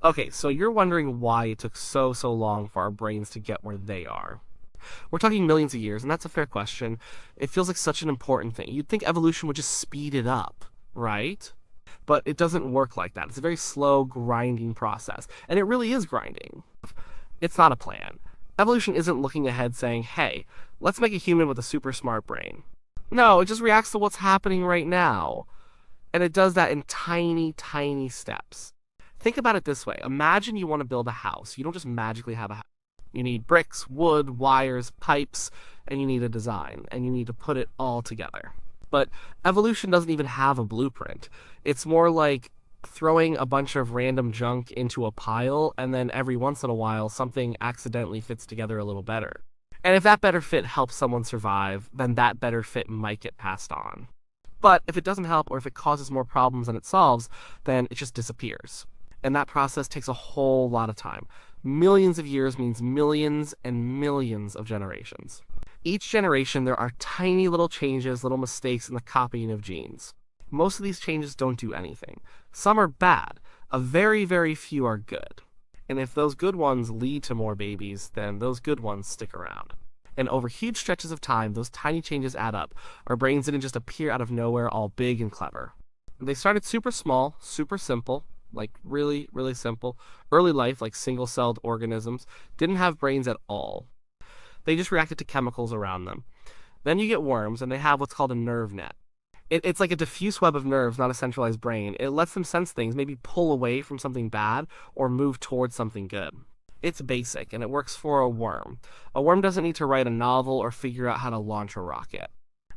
Okay, so you're wondering why it took so long for our brains to get where they are. We're talking millions of years, and that's a fair question. It feels like such an important thing. You'd think evolution would just speed it up, right? But it doesn't work like that. It's a very slow, grinding process, and it really is grinding. It's not a plan. Evolution isn't looking ahead saying, hey, let's make a human with a super smart brain. No, it just reacts to what's happening right now. And it does that in tiny steps. Think about it this way. Imagine you want to build a house. You don't just magically have a house. You need bricks, wood, wires, pipes, and you need a design, and you need to put it all together. But evolution doesn't even have a blueprint. It's more like throwing a bunch of random junk into a pile, and then every once in a while, something accidentally fits together a little better. And if that better fit helps someone survive, then that better fit might get passed on. But if it doesn't help or if it causes more problems than it solves, then it just disappears. And that process takes a whole lot of time. Millions of years means millions and millions of generations. Each generation, there are tiny little changes, little mistakes in the copying of genes. Most of these changes don't do anything. Some are bad. A very few are good. And if those good ones lead to more babies, then those good ones stick around. And over huge stretches of time, those tiny changes add up. Our brains didn't just appear out of nowhere all big and clever. They started super small, super simple, like really simple. Early life, like single-celled organisms, didn't have brains at all. They just reacted to chemicals around them. Then you get worms, and they have what's called a nerve net. It's like a diffuse web of nerves, not a centralized brain. It lets them sense things, maybe pull away from something bad or move towards something good. It's basic, and it works for a worm. A worm doesn't need to write a novel or figure out how to launch a rocket.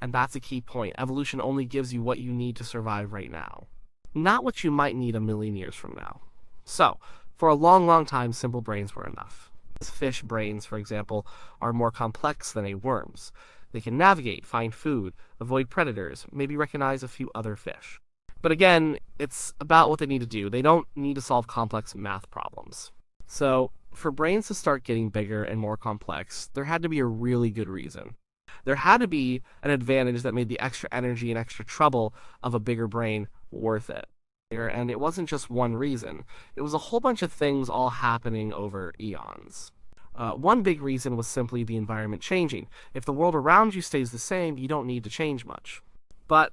And that's a key point. Evolution only gives you what you need to survive right now, not what you might need a million years from now. So, for a long time, simple brains were enough. Fish brains, for example, are more complex than a worm's. They can navigate, find food, avoid predators, maybe recognize a few other fish. But again, it's about what they need to do. They don't need to solve complex math problems. So, for brains to start getting bigger and more complex, there had to be a really good reason. There had to be an advantage that made the extra energy and extra trouble of a bigger brain worth it. And it wasn't just one reason, it was a whole bunch of things all happening over eons. One big reason was simply the environment changing. If the world around you stays the same, you don't need to change much. But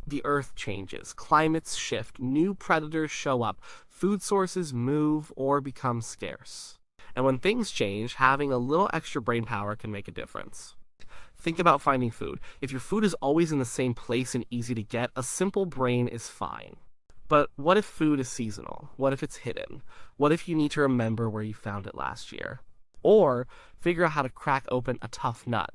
the earth changes, climates shift, new predators show up, food sources move or become scarce. And when things change, having a little extra brain power can make a difference. Think about finding food. If your food is always in the same place and easy to get, a simple brain is fine. But what if food is seasonal? What if it's hidden? What if you need to remember where you found it last year? Or figure out how to crack open a tough nut.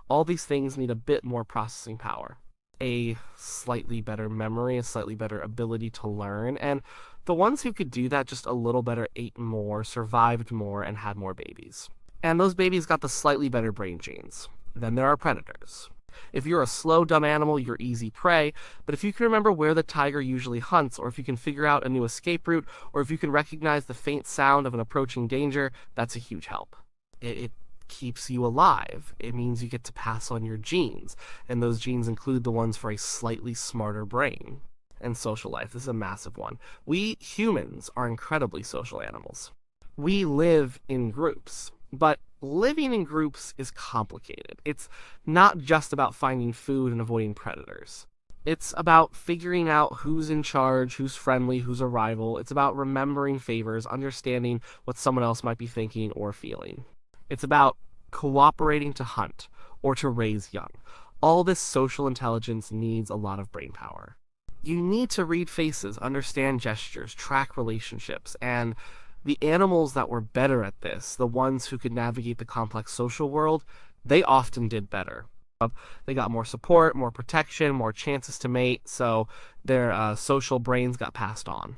All these things need a bit more processing power, a slightly better memory, a slightly better ability to learn, and the ones who could do that just a little better ate more, survived more, and had more babies. And those babies got the slightly better brain genes. Then there are predators. If you're a slow, dumb animal, you're easy prey, but if you can remember where the tiger usually hunts, or if you can figure out a new escape route, or if you can recognize the faint sound of an approaching danger, that's a huge help. It keeps you alive. It means you get to pass on your genes, and those genes include the ones for a slightly smarter brain. And social life, this is a massive one. We humans are incredibly social animals. We live in groups, but living in groups is complicated. It's not just about finding food and avoiding predators. It's about figuring out who's in charge, who's friendly, who's a rival. It's about remembering favors, understanding what someone else might be thinking or feeling. It's about cooperating to hunt or to raise young. All this social intelligence needs a lot of brain power. You need to read faces, understand gestures, track relationships, and the animals that were better at this, the ones who could navigate the complex social world, they often did better. They got more support, more protection, more chances to mate, so their social brains got passed on.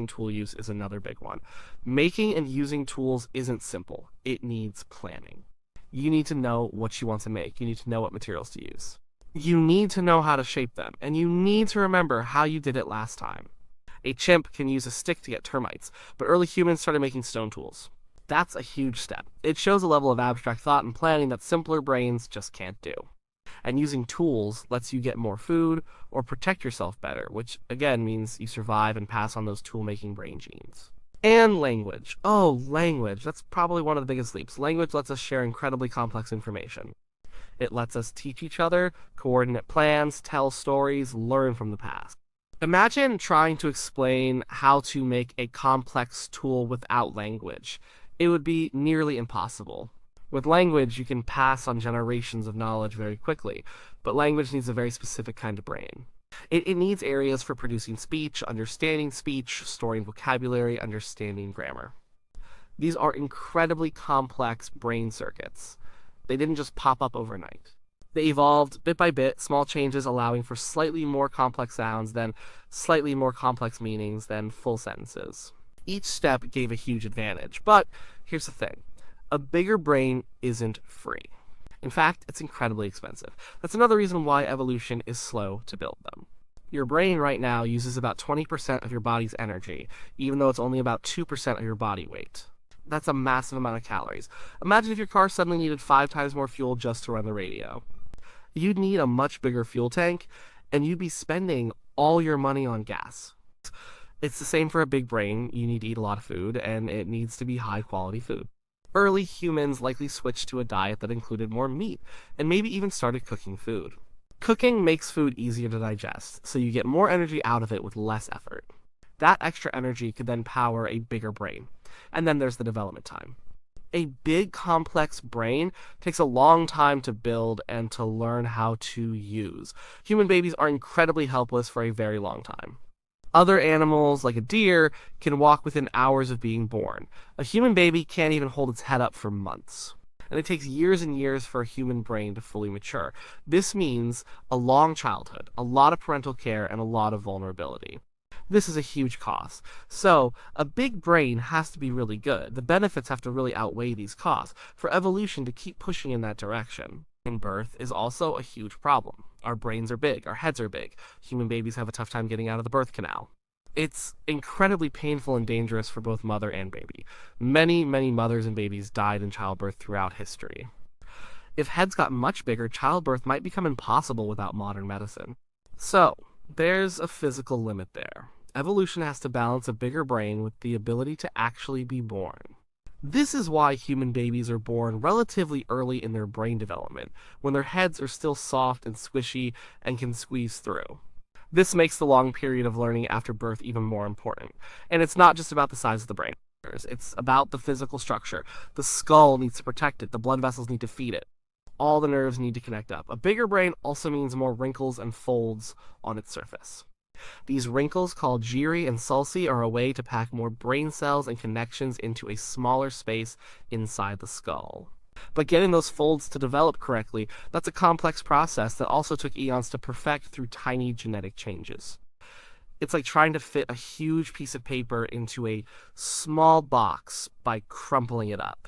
Tool use is another big one. Making and using tools isn't simple. It needs planning. You need to know what you want to make. You need to know what materials to use. You need to know how to shape them, and you need to remember how you did it last time. A chimp can use a stick to get termites, but early humans started making stone tools. That's a huge step. It shows a level of abstract thought and planning that simpler brains just can't do. And using tools lets you get more food or protect yourself better, which again means you survive and pass on those tool-making brain genes. And language. Oh, language. That's probably one of the biggest leaps. Language lets us share incredibly complex information. It lets us teach each other, coordinate plans, tell stories, learn from the past. Imagine trying to explain how to make a complex tool without language. It would be nearly impossible. With language, you can pass on generations of knowledge very quickly, but language needs a very specific kind of brain. It needs areas for producing speech, understanding speech, storing vocabulary, understanding grammar. These are incredibly complex brain circuits. They didn't just pop up overnight. They evolved bit by bit, small changes allowing for slightly more complex sounds, then slightly more complex meanings, then full sentences. Each step gave a huge advantage, but here's the thing. A bigger brain isn't free. In fact, it's incredibly expensive. That's another reason why evolution is slow to build them. Your brain right now uses about 20% of your body's energy, even though it's only about 2% of your body weight. That's a massive amount of calories. Imagine if your car suddenly needed 5 times more fuel just to run the radio. You'd need a much bigger fuel tank, and you'd be spending all your money on gas. It's the same for a big brain. You need to eat a lot of food, and it needs to be high quality food. Early humans likely switched to a diet that included more meat, and maybe even started cooking food. Cooking makes food easier to digest, so you get more energy out of it with less effort. That extra energy could then power a bigger brain. And then there's the development time. A big, complex brain takes a long time to build and to learn how to use. Human babies are incredibly helpless for a very long time. Other animals, like a deer, can walk within hours of being born. A human baby can't even hold its head up for months. And it takes years and years for a human brain to fully mature. This means a long childhood, a lot of parental care, and a lot of vulnerability. This is a huge cost. So, a big brain has to be really good. The benefits have to really outweigh these costs for evolution to keep pushing in that direction. In birth is also a huge problem. Our brains are big, our heads are big. Human babies have a tough time getting out of the birth canal. It's incredibly painful and dangerous for both mother and baby. Many, many mothers and babies died in childbirth throughout history. If heads got much bigger, childbirth might become impossible without modern medicine. So, there's a physical limit there. Evolution has to balance a bigger brain with the ability to actually be born. This is why human babies are born relatively early in their brain development, when their heads are still soft and squishy and can squeeze through. This makes the long period of learning after birth even more important. And it's not just about the size of the brain. It's about the physical structure. The skull needs to protect it. The blood vessels need to feed it. All the nerves need to connect up. A bigger brain also means more wrinkles and folds on its surface. These wrinkles, called gyri and sulci, are a way to pack more brain cells and connections into a smaller space inside the skull. But getting those folds to develop correctly, that's a complex process that also took eons to perfect through tiny genetic changes. It's like trying to fit a huge piece of paper into a small box by crumpling it up.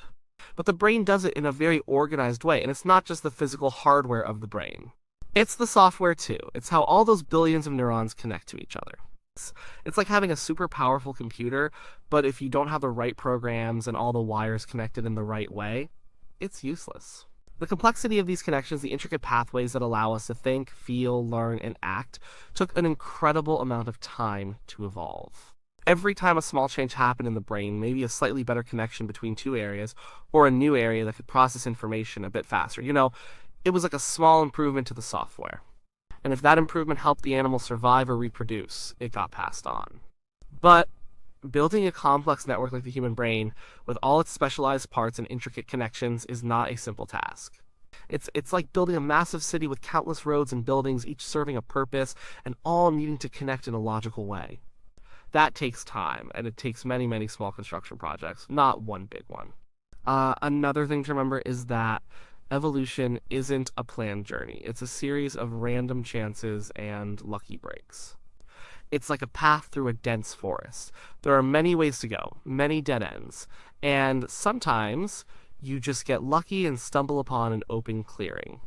But the brain does it in a very organized way, and it's not just the physical hardware of the brain. It's the software too. It's how all those billions of neurons connect to each other. It's like having a super powerful computer, but if you don't have the right programs and all the wires connected in the right way, it's useless. The complexity of these connections, the intricate pathways that allow us to think, feel, learn, and act, took an incredible amount of time to evolve. Every time a small change happened in the brain, maybe a slightly better connection between two areas, or a new area that could process information a bit faster, it was like a small improvement to the software. And if that improvement helped the animal survive or reproduce, it got passed on. But building a complex network like the human brain, with all its specialized parts and intricate connections, is not a simple task. It's like building a massive city with countless roads and buildings, each serving a purpose, and all needing to connect in a logical way. That takes time, and it takes many, many small construction projects, not one big one. Another thing to remember is that evolution isn't a planned journey. It's a series of random chances and lucky breaks. It's like a path through a dense forest. There are many ways to go, many dead ends, and sometimes you just get lucky and stumble upon an open clearing.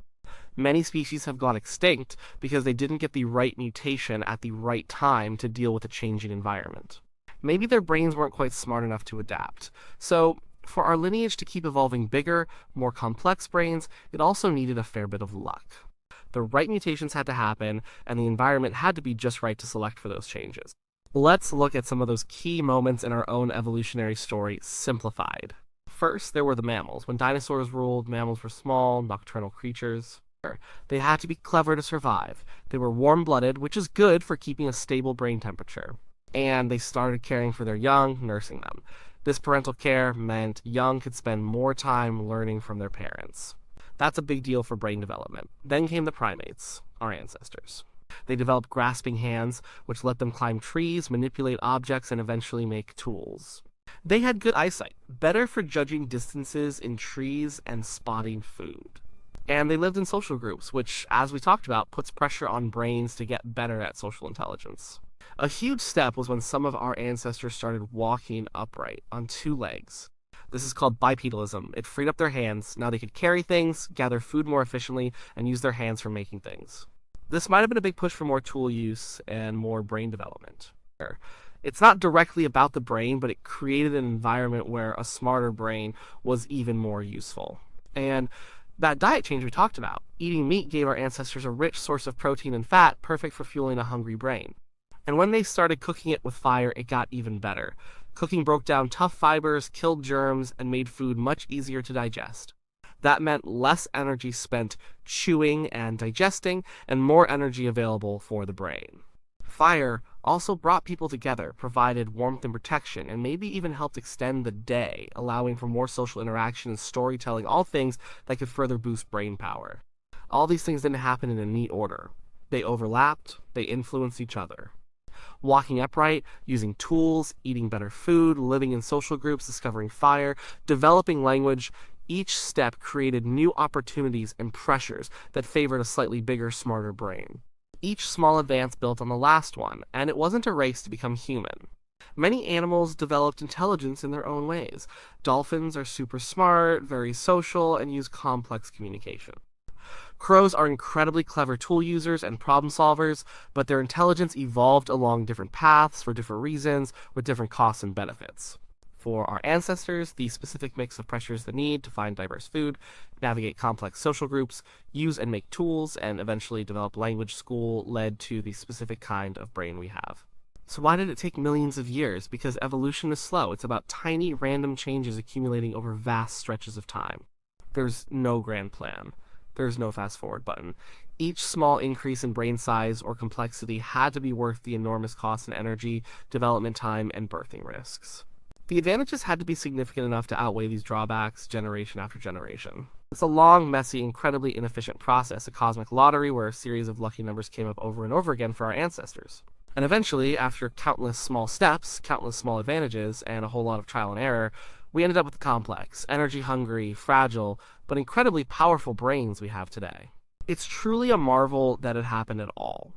Many species have gone extinct because they didn't get the right mutation at the right time to deal with a changing environment. Maybe their brains weren't quite smart enough to adapt. So, for our lineage to keep evolving bigger, more complex brains, it also needed a fair bit of luck. The right mutations had to happen, and the environment had to be just right to select for those changes. Let's look at some of those key moments in our own evolutionary story simplified. First, there were the mammals. When dinosaurs ruled, mammals were small, nocturnal creatures. They had to be clever to survive. They were warm blooded, which is good for keeping a stable brain temperature. And they started caring for their young, nursing them. This parental care meant young could spend more time learning from their parents. That's a big deal for brain development. Then came the primates, our ancestors. They developed grasping hands, which let them climb trees, manipulate objects, and eventually make tools. They had good eyesight, better for judging distances in trees and spotting food. And they lived in social groups, which, as we talked about, puts pressure on brains to get better at social intelligence. A huge step was when some of our ancestors started walking upright on two legs. This is called bipedalism. It freed up their hands. Now they could carry things, gather food more efficiently, and use their hands for making things. This might have been a big push for more tool use and more brain development. It's not directly about the brain, but it created an environment where a smarter brain was even more useful. And that diet change we talked about, eating meat gave our ancestors a rich source of protein and fat, perfect for fueling a hungry brain. And when they started cooking it with fire, it got even better. Cooking broke down tough fibers, killed germs, and made food much easier to digest. That meant less energy spent chewing and digesting, and more energy available for the brain. Fire also brought people together, provided warmth and protection, and maybe even helped extend the day, allowing for more social interaction and storytelling, all things that could further boost brain power. All these things didn't happen in a neat order. They overlapped, they influenced each other. Walking upright, using tools, eating better food, living in social groups, discovering fire, developing language, each step created new opportunities and pressures that favored a slightly bigger, smarter brain. Each small advance built on the last one, and it wasn't a race to become human. Many animals developed intelligence in their own ways. Dolphins are super smart, very social, and use complex communication. Crows are incredibly clever tool users and problem solvers, but their intelligence evolved along different paths for different reasons, with different costs and benefits. For our ancestors, the specific mix of pressures they need to find diverse food, navigate complex social groups, use and make tools, and eventually develop language school led to the specific kind of brain we have. So why did it take millions of years? Because evolution is slow. It's about tiny random changes accumulating over vast stretches of time. There's no grand plan. There's no fast forward button. Each small increase in brain size or complexity had to be worth the enormous cost in energy, development time, and birthing risks. The advantages had to be significant enough to outweigh these drawbacks generation after generation. It's a long, messy, incredibly inefficient process, a cosmic lottery where a series of lucky numbers came up over and over again for our ancestors. And eventually, after countless small steps, countless small advantages, and a whole lot of trial and error, we ended up with the complex, energy-hungry, fragile, but incredibly powerful brains we have today. It's truly a marvel that it happened at all.